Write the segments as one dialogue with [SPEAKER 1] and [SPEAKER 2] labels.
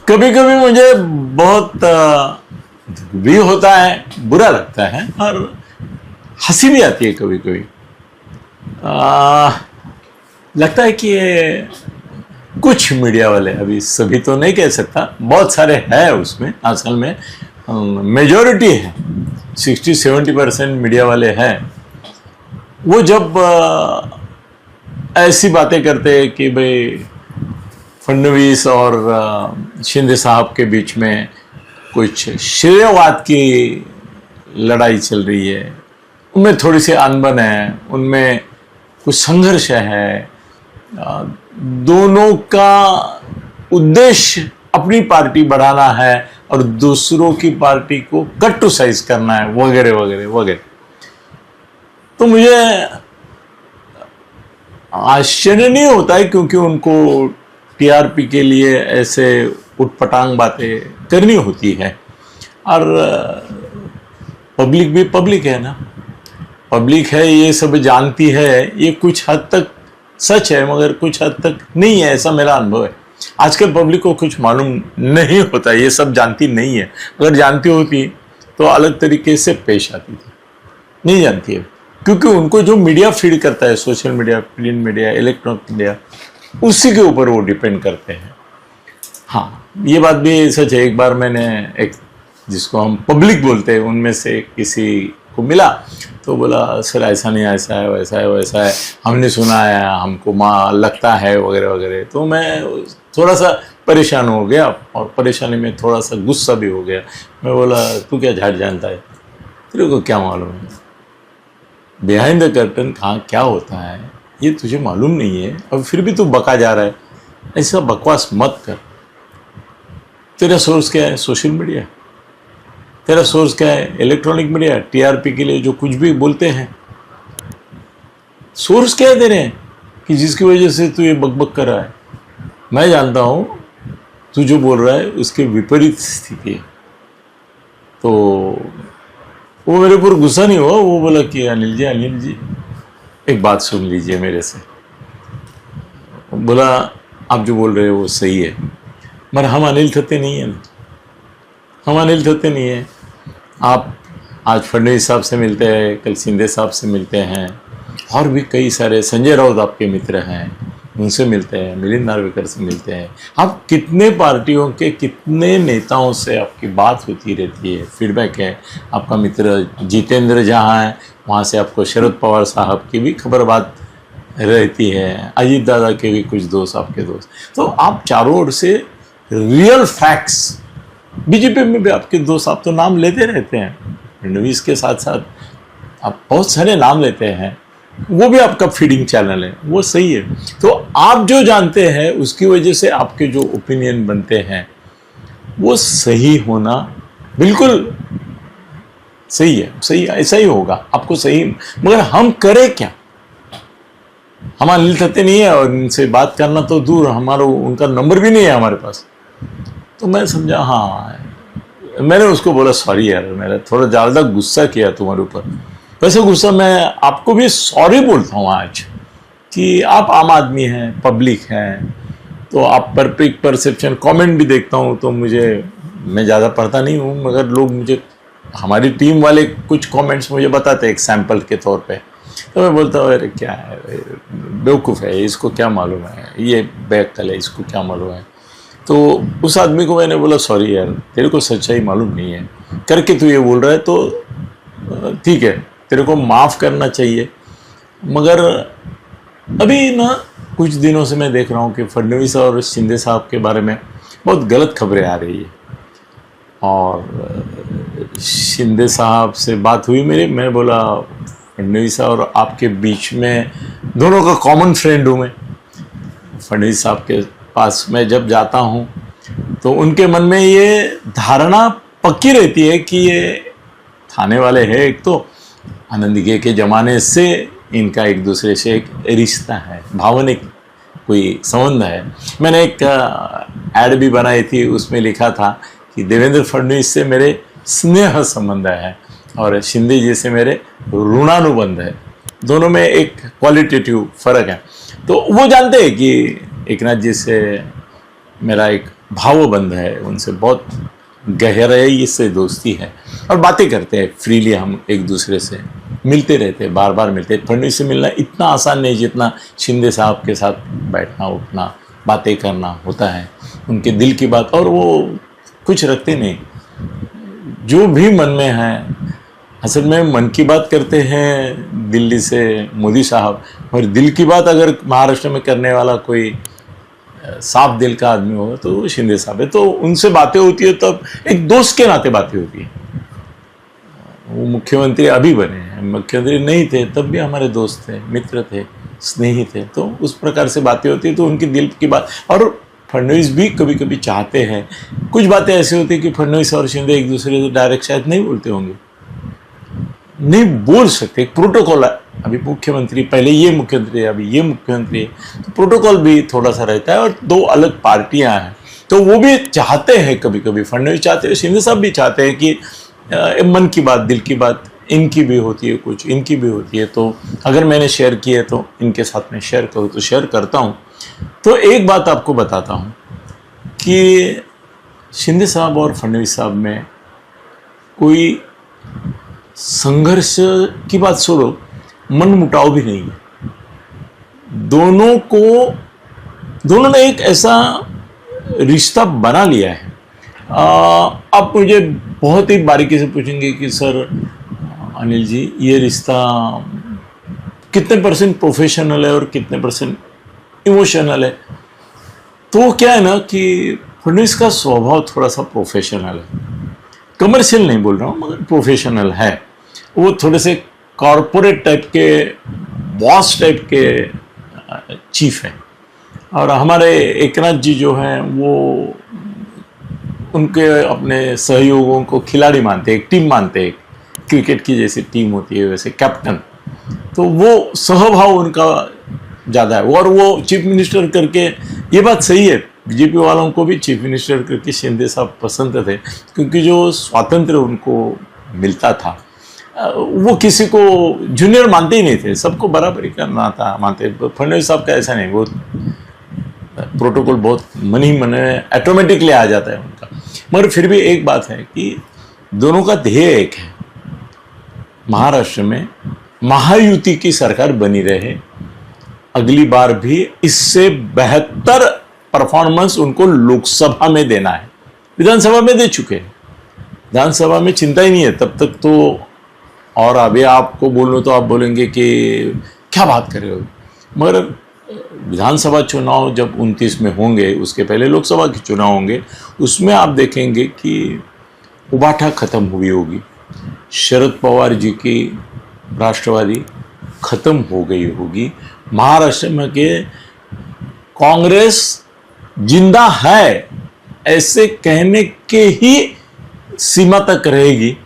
[SPEAKER 1] कभी कभी मुझे बहुत भी होता है, बुरा लगता है और हंसी भी आती है कभी कभी। लगता है कि ये कुछ मीडिया वाले, अभी सभी तो नहीं कह सकता, बहुत सारे हैं उसमें, असल में मेजॉरिटी है, 60-70% मीडिया वाले हैं। वो जब ऐसी बातें करते हैं कि भाई फडणवीस और शिंदे साहब के बीच में कुछ श्रेयवाद की लड़ाई चल रही है, उनमें थोड़ी सी अनबन है, उनमें कुछ संघर्ष है, दोनों का उद्देश्य अपनी पार्टी बढ़ाना है और दूसरों की पार्टी को कट टू साइज करना है, वगैरह वगैरह वगैरह। तो मुझे आश्चर्य नहीं होता है, क्योंकि उनको टीआरपी के लिए ऐसे उटपटांग बातें करनी होती है। और पब्लिक भी पब्लिक है ना, पब्लिक है, ये सब जानती है। ये कुछ हद तक सच है मगर कुछ हद तक नहीं है, ऐसा मेरा अनुभव है। आजकल पब्लिक को कुछ मालूम नहीं होता, ये सब जानती नहीं है। अगर जानती होती तो अलग तरीके से पेश आती थी, नहीं जानती है, क्योंकि उनको जो मीडिया फीड करता है, social media, print media, electronic media, उसी के ऊपर वो डिपेंड करते हैं। हाँ, ये बात भी सच है। एक बार मैंने एक, जिसको हम पब्लिक बोलते हैं, उनमें से किसी को मिला तो बोला, सर ऐसा नहीं, ऐसा है, वैसा है, वैसा है, हमने सुना है, हमको लगता है, वगैरह वगैरह। तो मैं थोड़ा सा परेशान हो गया और परेशानी में थोड़ा सा गुस्सा भी हो गया। मैं बोला, तू क्या झाड़ जानता है, तेरे को क्या मालूम है बिहाइंड द कर्टन कहाँ क्या होता है, ये तुझे मालूम नहीं है और फिर भी तू बका जा रहा है। ऐसा बकवास मत कर। तेरा सोर्स क्या है? Social media. तेरा सोर्स क्या है? Electronic media. टीआरपी के लिए जो कुछ भी बोलते हैं, सोर्स क्या दे रहे हैं कि जिसकी वजह से तू ये बकबक कर रहा है? मैं जानता हूं तू जो बोल रहा है उसके विपरीत स्थिति है। तो वो मेरे ऊपर गुस्सा नहीं हुआ, वो बोला कि अनिल जी एक बात सुन लीजिए मेरे से। बोला, आप जो बोल रहे हो वो सही है, मगर हम अनिल थत्ते नहीं है ना, हम अनिल थत्ते नहीं है। आप आज फडणवीस साहब से मिलते हैं, कल शिंदे साहब से मिलते हैं, और भी कई सारे, संजय राउत आपके मित्र हैं, उनसे मिलते हैं, मिलिंद नार्वेकर से मिलते हैं। आप कितने पार्टियों के कितने नेताओं से आपकी बात होती रहती है, फीडबैक है। आपका मित्र जितेंद्र जहाँ है, वहाँ से आपको शरद पवार साहब की भी खबर बात रहती है, अजीत दादा के भी कुछ दोस्त, आपके दोस्त। तो आप चारों ओर से रियल फैक्ट्स, बीजेपी में भी आपके दोस्त, आप तो नाम लेते रहते हैं, फडणवीस के साथ साथ आप बहुत सारे नाम लेते हैं, वो भी आपका फीडिंग चैनल है, वो सही है। तो आप जो जानते हैं उसकी वजह से आपके जो ओपिनियन बनते हैं वो सही होना बिल्कुल सही है, सही ऐसा ही होगा, आपको सही। मगर हम करें क्या? हम अनिल थत्ते नहीं है और इनसे बात करना तो दूर, हमारा उनका नंबर भी नहीं है हमारे पास। तो मैं समझा, हाँ, मैंने उसको बोला, सॉरी यार, मैंने थोड़ा ज़्यादा गुस्सा किया तुम्हारे ऊपर। वैसे गुस्सा मैं आपको भी सॉरी बोलता हूँ आज, कि आप आम आदमी हैं, पब्लिक हैं, तो आप पर पिक परसेप्शन कमेंट भी देखता हूँ, तो मैं ज़्यादा पढ़ता नहीं हूँ, मगर लोग मुझे, हमारी टीम वाले कुछ कमेंट्स मुझे बताते हैं एक सैंपल के तौर पे। तो मैं बोलता हूँ, अरे क्या है, बेवकूफ़ है, इसको क्या मालूम है, ये बैकल है, इसको क्या मालूम है। तो उस आदमी को मैंने बोला, सॉरी यार, तेरे को सच्चाई मालूम नहीं है करके तू ये बोल रहा है, तो ठीक है, तेरे को माफ़ करना चाहिए। मगर अभी ना कुछ दिनों से मैं देख रहा हूँ कि फडणवीस और शिंदे साहब के बारे में बहुत गलत खबरें आ रही है। और शिंदे साहब से बात हुई मेरी, मैं बोला, फडणवीस और आपके बीच में, दोनों का कॉमन फ्रेंड हूँ मैं। फडणवीस साहब के पास मैं जब जाता हूँ तो उनके मन में ये धारणा पक्की रहती है कि ये थाने वाले हैं, एक तो आनंदीगे के ज़माने से इनका एक दूसरे से एक रिश्ता है, भावनिक कोई संबंध है। मैंने एक ऐड भी बनाई थी, उसमें लिखा था कि देवेंद्र फडणवीस से मेरे स्नेह संबंध है और शिंदे जी से मेरे ऋणानुबंध है। दोनों में एक क्वालिटेटिव फ़र्क है। तो वो जानते हैं कि एकनाथ जी से मेरा एक भावबंध है, उनसे बहुत गहराई से दोस्ती है और बातें करते हैं फ्रीली। हम एक दूसरे से मिलते रहते हैं, बार बार मिलते हैं। फडणवीस से मिलना इतना आसान नहीं जितना शिंदे साहब के साथ बैठना उठना बातें करना होता है। उनके दिल की बात, और वो कुछ रखते नहीं, जो भी मन में है। असल में मन की बात करते हैं दिल्ली से मोदी साहब, और दिल की बात अगर महाराष्ट्र में करने वाला कोई साफ दिल का आदमी होगा तो वो शिंदे साहब है। तो उनसे बातें होती है तब एक दोस्त के नाते बातें होती है। वो मुख्यमंत्री अभी बने हैं, मुख्यमंत्री नहीं थे तब भी हमारे दोस्त थे, मित्र थे, स्नेही थे। तो उस प्रकार से बातें होती है। तो उनकी दिल की बात, और फडणवीस भी कभी कभी चाहते हैं, कुछ बातें ऐसी होती है कि फडणवीस और शिंदे एक दूसरे से डायरेक्ट शायद नहीं बोलते होंगे, नहीं बोल सकते, प्रोटोकॉल है। अभी मुख्यमंत्री, पहले ये मुख्यमंत्री है, अभी ये मुख्यमंत्री है, तो प्रोटोकॉल भी थोड़ा सा रहता है। और दो अलग पार्टियां हैं, तो वो भी चाहते हैं, कभी कभी फडणवीस चाहते हैं, शिंदे साहब भी चाहते हैं कि मन की बात, दिल की बात इनकी भी होती है, कुछ इनकी भी होती है। तो अगर मैंने शेयर की है तो इनके साथ में शेयर करूँ तो शेयर करता हूँ। तो एक बात आपको बताता हूँ कि शिंदे साहब और फडणवीस साहब में कोई संघर्ष की बात छोड़ो, मन मुटाव भी नहीं है। दोनों ने एक ऐसा रिश्ता बना लिया है। आप मुझे बहुत ही बारीकी से पूछेंगे कि सर अनिल जी, ये रिश्ता कितने परसेंट प्रोफेशनल है और कितने परसेंट इमोशनल है। तो क्या है ना कि फडणवीस का स्वभाव थोड़ा सा प्रोफेशनल है, कमर्शियल नहीं बोल रहा हूँ मगर प्रोफेशनल है। वो थोड़े से कॉरपोरेट टाइप के, बॉस टाइप के चीफ हैं। और हमारे एकनाथ जी जो हैं वो उनके अपने सहयोगों को खिलाड़ी मानते हैं, एक टीम मानते हैं, क्रिकेट की जैसी टीम होती है वैसे कैप्टन। तो वो सहभाव उनका ज़्यादा है। और वो चीफ मिनिस्टर करके, ये बात सही है, बीजेपी वालों को भी चीफ मिनिस्टर करके शिंदे साहब पसंद थे, क्योंकि जो स्वातंत्र्य उनको मिलता था, वो किसी को जूनियर मानते ही नहीं थे, सबको बराबरी करना था मानते। फडणवीस साहब का ऐसा नहीं, वो प्रोटोकॉल बहुत मन ही मन ऑटोमेटिकली आ जाता है उनका। मगर फिर भी एक बात है कि दोनों का ध्येय एक है, महाराष्ट्र में महायुति की सरकार बनी रहे, अगली बार भी इससे बेहतर परफॉर्मेंस उनको लोकसभा में देना है। विधानसभा में दे चुके हैं, विधानसभा में चिंता ही नहीं है तब तक तो। और अभी आपको बोलूँ तो आप बोलेंगे कि क्या बात कर रहे हो, मगर विधानसभा चुनाव जब 29 में होंगे, उसके पहले लोकसभा के चुनाव होंगे, उसमें आप देखेंगे कि उबाठा खत्म हुई होगी, शरद पवार जी की राष्ट्रवादी खत्म हो गई होगी, महाराष्ट्र में के कांग्रेस जिंदा है ऐसे कहने के ही सीमा तक रहेगी।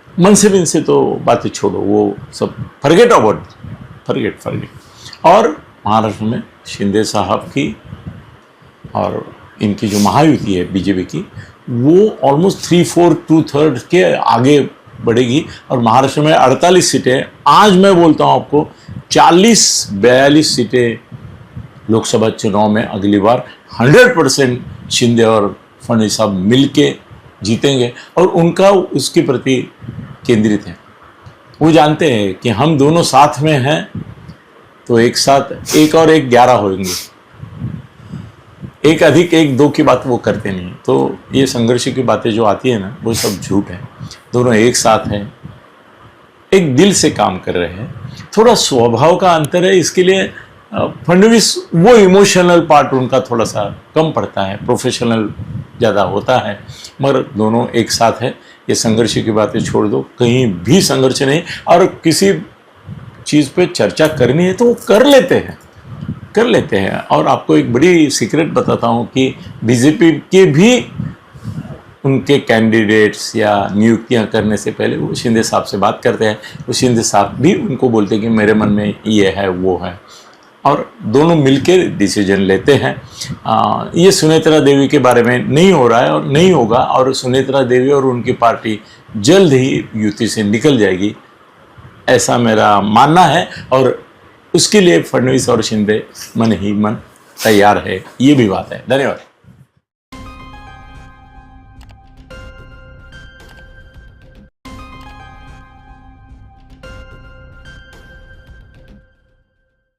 [SPEAKER 1] मनसे बिनसे तो बातें छोड़ो, वो सब फॉरगेट अबाउट, फॉरगेट। और महाराष्ट्र में शिंदे साहब की और इनकी जो महायुति है बीजेपी की, वो ऑलमोस्ट 3/4 2/3 के आगे बढ़ेगी। और महाराष्ट्र में 48 सीटें, आज मैं बोलता हूँ आपको 40-42 सीटें लोकसभा चुनाव में अगली बार 100% शिंदे और फडणवीस साहब मिलके जीतेंगे। और उनका उसके प्रति केंद्रित है, वो जानते हैं कि हम दोनों साथ में हैं तो एक साथ 1 और 1 11 होंगे, 1 अधिक 1 2 की बात वो करते नहीं। तो ये संघर्ष की बातें जो आती है ना, वो सब झूठ है। दोनों एक साथ हैं, एक दिल से काम कर रहे हैं। थोड़ा स्वभाव का अंतर है, इसके लिए फडणवीस वो इमोशनल पार्ट उनका थोड़ा सा कम पड़ता है, प्रोफेशनल ज़्यादा होता है, मगर दोनों एक साथ है। ये संघर्ष की बातें छोड़ दो, कहीं भी संघर्ष नहीं। और किसी चीज़ पे चर्चा करनी है तो वो कर लेते हैं। और आपको एक बड़ी सीक्रेट बताता हूँ कि बीजेपी के भी उनके कैंडिडेट्स या नियुक्तियां करने से पहले वो शिंदे साहब से बात करते हैं। वो शिंदे साहब भी उनको बोलते हैं कि मेरे मन में ये है वो है, और दोनों मिलकर डिसीजन लेते हैं। ये सुनेत्रा देवी के बारे में नहीं हो रहा है और नहीं होगा, और सुनेत्रा देवी और उनकी पार्टी जल्द ही युति से निकल जाएगी, ऐसा मेरा मानना है। और उसके लिए फडणवीस और शिंदे मन ही मन तैयार है, ये भी बात है। धन्यवाद।